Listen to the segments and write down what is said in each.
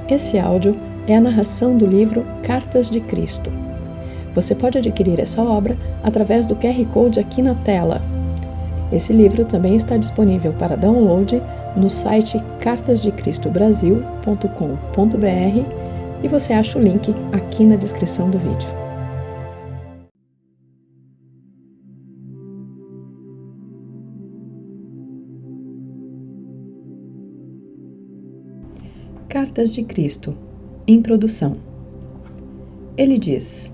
Esse áudio é a narração do livro Cartas de Cristo. Você pode adquirir essa obra através do QR Code aqui na tela. Esse livro também está disponível para download no site cartasdecristobrasil.com.br e você acha o link aqui na descrição do vídeo. Cartas de Cristo. Introdução. Ele diz: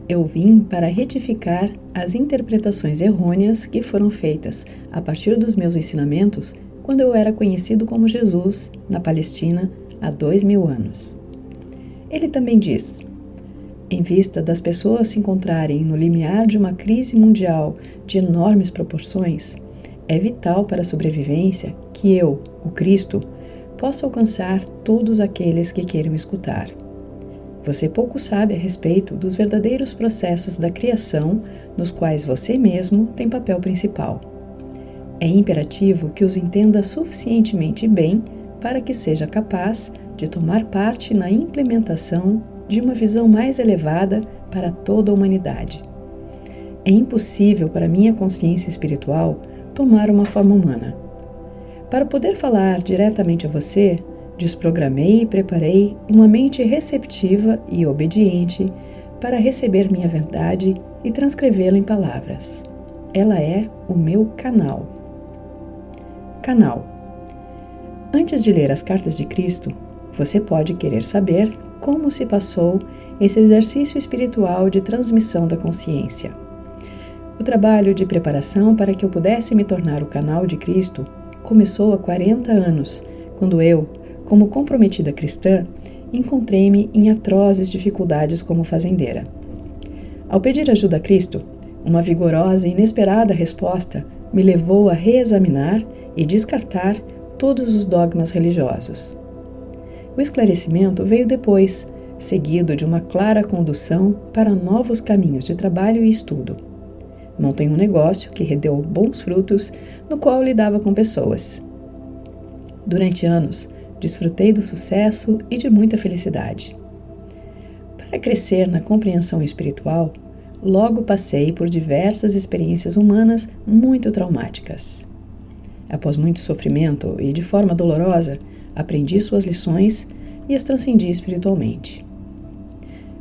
Eu vim para retificar as interpretações errôneas que foram feitas a partir dos meus ensinamentos quando eu era conhecido como Jesus na Palestina há 2000 anos. Ele também diz: Em vista das pessoas se encontrarem no limiar de uma crise mundial de enormes proporções, é vital para a sobrevivência que eu, o Cristo, possa alcançar todos aqueles que queiram escutar. Você pouco sabe a respeito dos verdadeiros processos da criação nos quais você mesmo tem papel principal. É imperativo que os entenda suficientemente bem para que seja capaz de tomar parte na implementação de uma visão mais elevada para toda a humanidade. É impossível para minha consciência espiritual tomar uma forma humana. Para poder falar diretamente a você, desprogramei e preparei uma mente receptiva e obediente para receber minha verdade e transcrevê-la em palavras. Ela é o meu canal. Canal. Antes de ler as Cartas de Cristo, você pode querer saber como se passou esse exercício espiritual de transmissão da consciência. O trabalho de preparação para que eu pudesse me tornar o canal de Cristo começou há 40 anos, quando eu, como comprometida cristã, encontrei-me em atrozes dificuldades como fazendeira. Ao pedir ajuda a Cristo, uma vigorosa e inesperada resposta me levou a reexaminar e descartar todos os dogmas religiosos. O esclarecimento veio depois, seguido de uma clara condução para novos caminhos de trabalho e estudo. Montei um negócio que rendeu bons frutos, no qual lidava com pessoas. Durante anos, desfrutei do sucesso e de muita felicidade. Para crescer na compreensão espiritual, logo passei por diversas experiências humanas muito traumáticas. Após muito sofrimento e de forma dolorosa, aprendi suas lições e as transcendi espiritualmente.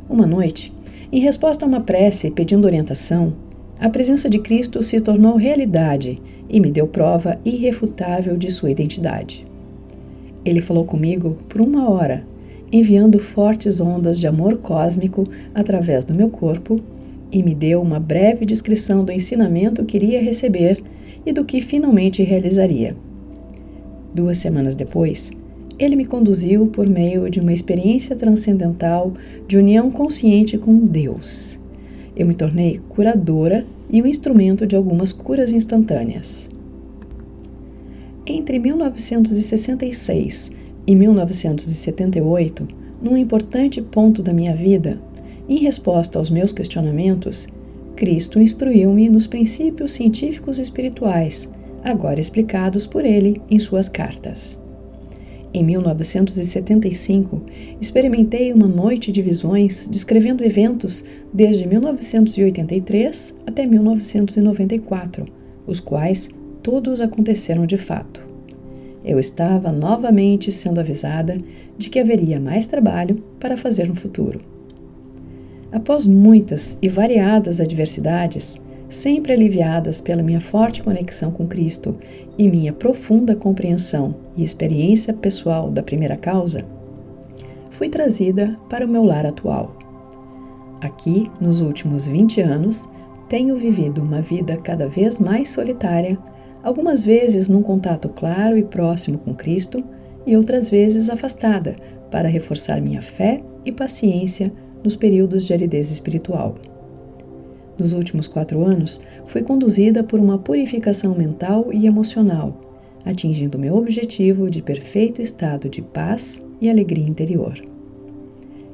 Uma noite, em resposta a uma prece pedindo orientação, a presença de Cristo se tornou realidade e me deu prova irrefutável de sua identidade. Ele falou comigo por 1 hora, enviando fortes ondas de amor cósmico através do meu corpo e me deu uma breve descrição do ensinamento que iria receber e do que finalmente realizaria. 2 semanas depois, ele me conduziu por meio de uma experiência transcendental de união consciente com Deus. Eu me tornei curadora e um instrumento de algumas curas instantâneas. Entre 1966 e 1978, num importante ponto da minha vida, em resposta aos meus questionamentos, Cristo instruiu-me nos princípios científicos e espirituais, agora explicados por ele em suas cartas. Em 1975, experimentei uma noite de visões descrevendo eventos desde 1983 até 1994, os quais todos aconteceram de fato. Eu estava novamente sendo avisada de que haveria mais trabalho para fazer no futuro. Após muitas e variadas adversidades, sempre aliviadas pela minha forte conexão com Cristo e minha profunda compreensão e experiência pessoal da primeira causa, fui trazida para o meu lar atual. Aqui, nos últimos 20 anos, tenho vivido uma vida cada vez mais solitária, algumas vezes num contato claro e próximo com Cristo e outras vezes afastada para reforçar minha fé e paciência nos períodos de aridez espiritual. Nos últimos 4 anos, fui conduzida por uma purificação mental e emocional, atingindo meu objetivo de perfeito estado de paz e alegria interior.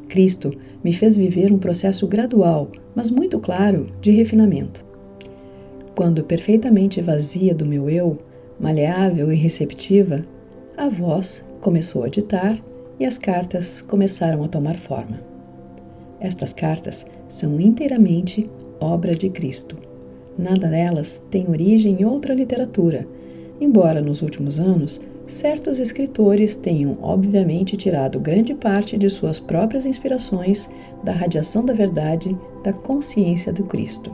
Cristo me fez viver um processo gradual, mas muito claro, de refinamento. Quando perfeitamente vazia do meu eu, maleável e receptiva, a voz começou a ditar e as cartas começaram a tomar forma. Estas cartas são inteiramente obra de Cristo. Nada delas tem origem em outra literatura, embora nos últimos anos certos escritores tenham obviamente tirado grande parte de suas próprias inspirações da radiação da verdade da consciência do Cristo.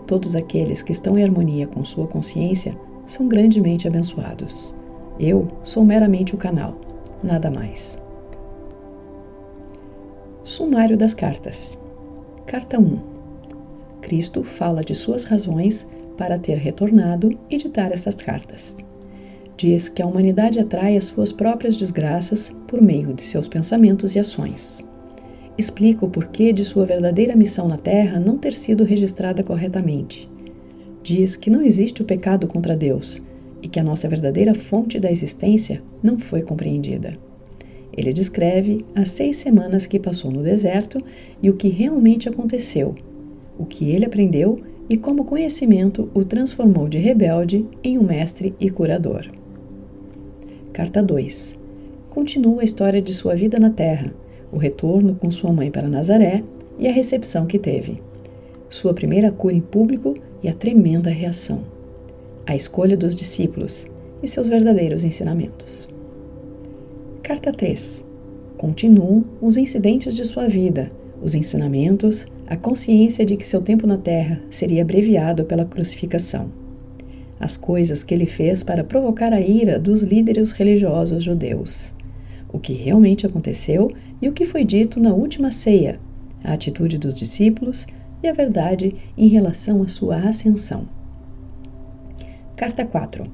Todos aqueles que estão em harmonia com sua consciência são grandemente abençoados. Eu sou meramente o canal, nada mais. Sumário das cartas. Carta 1. Cristo fala de suas razões para ter retornado e ditar estas cartas. Diz que a humanidade atrai as suas próprias desgraças por meio de seus pensamentos e ações. Explica o porquê de sua verdadeira missão na Terra não ter sido registrada corretamente. Diz que não existe o pecado contra Deus e que a nossa verdadeira fonte da existência não foi compreendida. Ele descreve as 6 semanas que passou no deserto e o que realmente aconteceu, o que ele aprendeu e como conhecimento o transformou de rebelde em um mestre e curador. Carta 2. Continua a história de sua vida na Terra, o retorno com sua mãe para Nazaré e a recepção que teve, sua primeira cura em público e a tremenda reação, a escolha dos discípulos e seus verdadeiros ensinamentos. Carta 3. Continuam os incidentes de sua vida, os ensinamentos, a consciência de que seu tempo na Terra seria abreviado pela crucificação, as coisas que ele fez para provocar a ira dos líderes religiosos judeus, o que realmente aconteceu e o que foi dito na última ceia, a atitude dos discípulos e a verdade em relação à sua ascensão. Carta 4.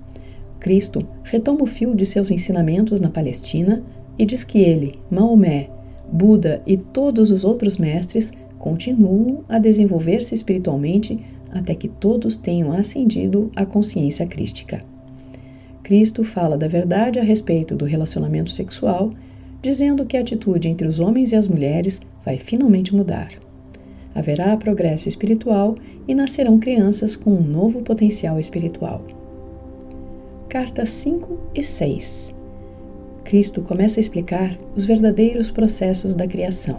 Cristo retoma o fio de seus ensinamentos na Palestina e diz que ele, Maomé, Buda e todos os outros mestres continuam a desenvolver-se espiritualmente até que todos tenham ascendido à consciência crística. Cristo fala da verdade a respeito do relacionamento sexual, dizendo que a atitude entre os homens e as mulheres vai finalmente mudar. Haverá progresso espiritual e nascerão crianças com um novo potencial espiritual. Cartas 5 e 6. Cristo começa a explicar os verdadeiros processos da criação.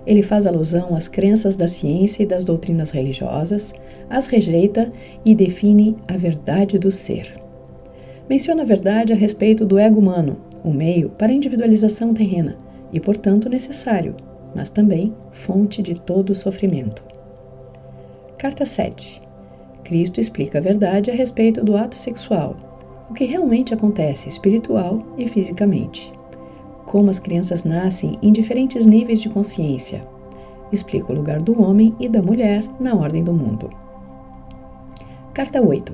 Ele faz alusão às crenças da ciência e das doutrinas religiosas, as rejeita e define a verdade do ser. Menciona a verdade a respeito do ego humano, o meio para a individualização terrena e, portanto, necessário, mas também fonte de todo o sofrimento. Carta 7. Cristo explica a verdade a respeito do ato sexual, o que realmente acontece espiritual e fisicamente. Como as crianças nascem em diferentes níveis de consciência. Explica o lugar do homem e da mulher na ordem do mundo. Carta 8.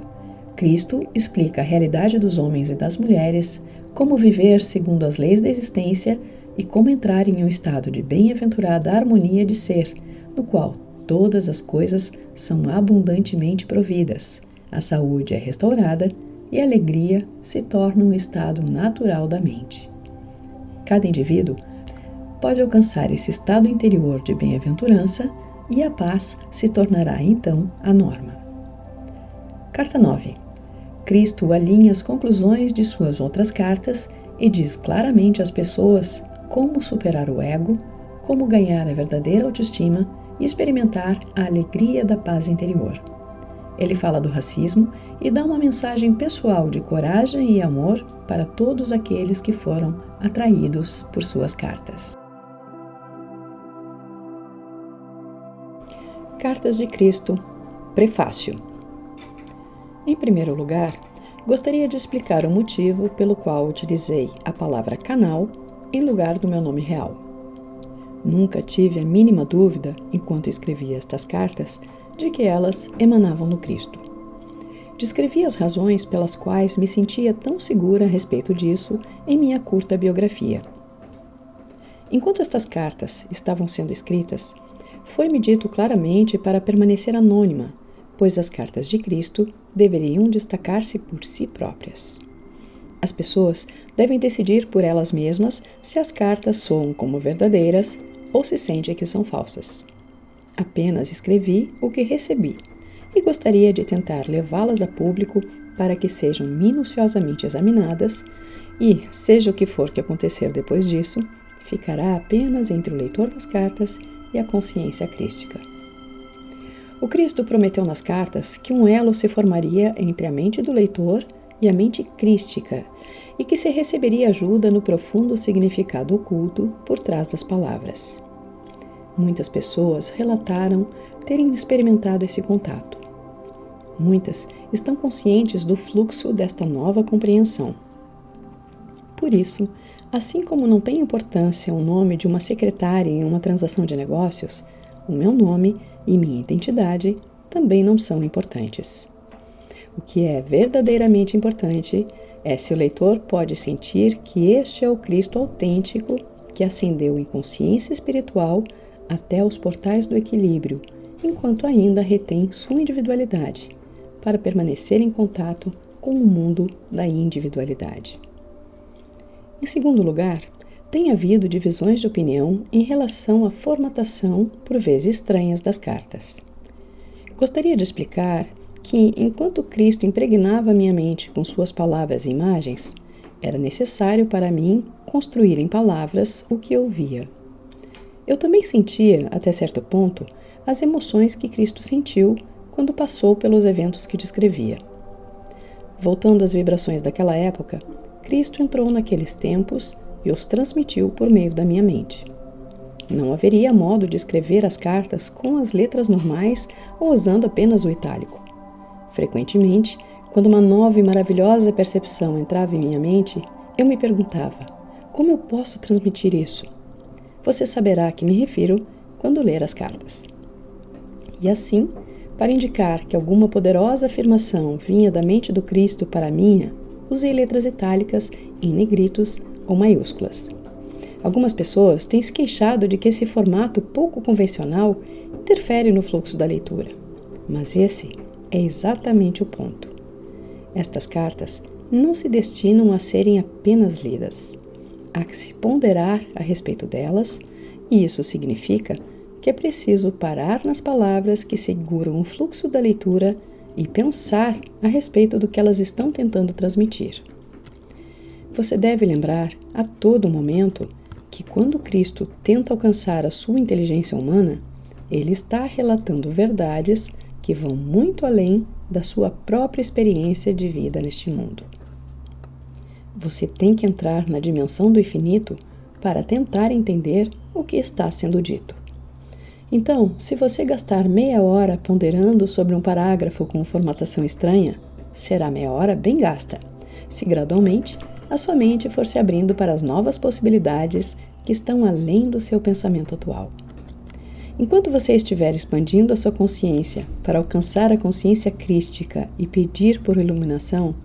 Cristo explica a realidade dos homens e das mulheres, como viver segundo as leis da existência e como entrar em um estado de bem-aventurada harmonia de ser, no qual todas as coisas são abundantemente providas, a saúde é restaurada e a alegria se torna um estado natural da mente. Cada indivíduo pode alcançar esse estado interior de bem-aventurança e a paz se tornará então a norma. Carta 9. Cristo alinha as conclusões de suas outras cartas e diz claramente às pessoas como superar o ego, como ganhar a verdadeira autoestima e experimentar a alegria da paz interior. Ele fala do racismo e dá uma mensagem pessoal de coragem e amor para todos aqueles que foram atraídos por suas cartas. Cartas de Cristo, Prefácio. Em primeiro lugar, gostaria de explicar o motivo pelo qual utilizei a palavra canal em lugar do meu nome real. Nunca tive a mínima dúvida, enquanto escrevia estas cartas, de que elas emanavam do Cristo. Descrevi as razões pelas quais me sentia tão segura a respeito disso em minha curta biografia. Enquanto estas cartas estavam sendo escritas, foi-me dito claramente para permanecer anônima, pois as cartas de Cristo deveriam destacar-se por si próprias. As pessoas devem decidir por elas mesmas se as cartas soam como verdadeiras ou se sentem que são falsas. Apenas escrevi o que recebi e gostaria de tentar levá-las a público para que sejam minuciosamente examinadas e, seja o que for que acontecer depois disso, ficará apenas entre o leitor das cartas e a consciência crística. O Cristo prometeu nas cartas que um elo se formaria entre a mente do leitor e a mente crística, e que se receberia ajuda no profundo significado oculto por trás das palavras. Muitas pessoas relataram terem experimentado esse contato. Muitas estão conscientes do fluxo desta nova compreensão. Por isso, assim como não tem importância o nome de uma secretária em uma transação de negócios, o meu nome e minha identidade também não são importantes. O que é verdadeiramente importante é se o leitor pode sentir que este é o Cristo autêntico que ascendeu em consciência espiritual até os portais do equilíbrio, enquanto ainda retém sua individualidade, para permanecer em contato com o mundo da individualidade. Em segundo lugar, tem havido divisões de opinião em relação à formatação, por vezes estranhas, das cartas. Gostaria de explicar que, enquanto Cristo impregnava minha mente com suas palavras e imagens, era necessário para mim construir em palavras o que eu via. Eu também sentia, até certo ponto, as emoções que Cristo sentiu quando passou pelos eventos que descrevia. Voltando às vibrações daquela época, Cristo entrou naqueles tempos e os transmitiu por meio da minha mente. Não haveria modo de escrever as cartas com as letras normais ou usando apenas o itálico. Frequentemente, quando uma nova e maravilhosa percepção entrava em minha mente, eu me perguntava: como eu posso transmitir isso? Você saberá a que me refiro quando ler as cartas. E assim, para indicar que alguma poderosa afirmação vinha da mente do Cristo para a minha, usei letras itálicas em negritos ou maiúsculas. Algumas pessoas têm se queixado de que esse formato pouco convencional interfere no fluxo da leitura, mas esse é exatamente o ponto. Estas cartas não se destinam a serem apenas lidas. Há que se ponderar a respeito delas, e isso significa que é preciso parar nas palavras que seguram o fluxo da leitura e pensar a respeito do que elas estão tentando transmitir. Você deve lembrar a todo momento que quando Cristo tenta alcançar a sua inteligência humana, ele está relatando verdades que vão muito além da sua própria experiência de vida neste mundo. Você tem que entrar na dimensão do infinito para tentar entender o que está sendo dito. Então, se você gastar meia hora ponderando sobre um parágrafo com formatação estranha, será meia hora bem gasta, se gradualmente a sua mente for se abrindo para as novas possibilidades que estão além do seu pensamento atual. Enquanto você estiver expandindo a sua consciência para alcançar a consciência crística e pedir por iluminação,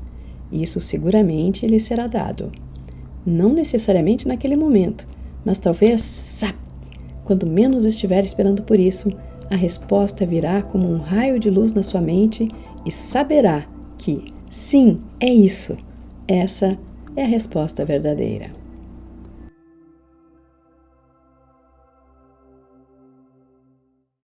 isso seguramente lhe será dado. Não necessariamente naquele momento, mas talvez, quando menos estiver esperando por isso, a resposta virá como um raio de luz na sua mente e saberá que, sim, é isso. Essa é a resposta verdadeira.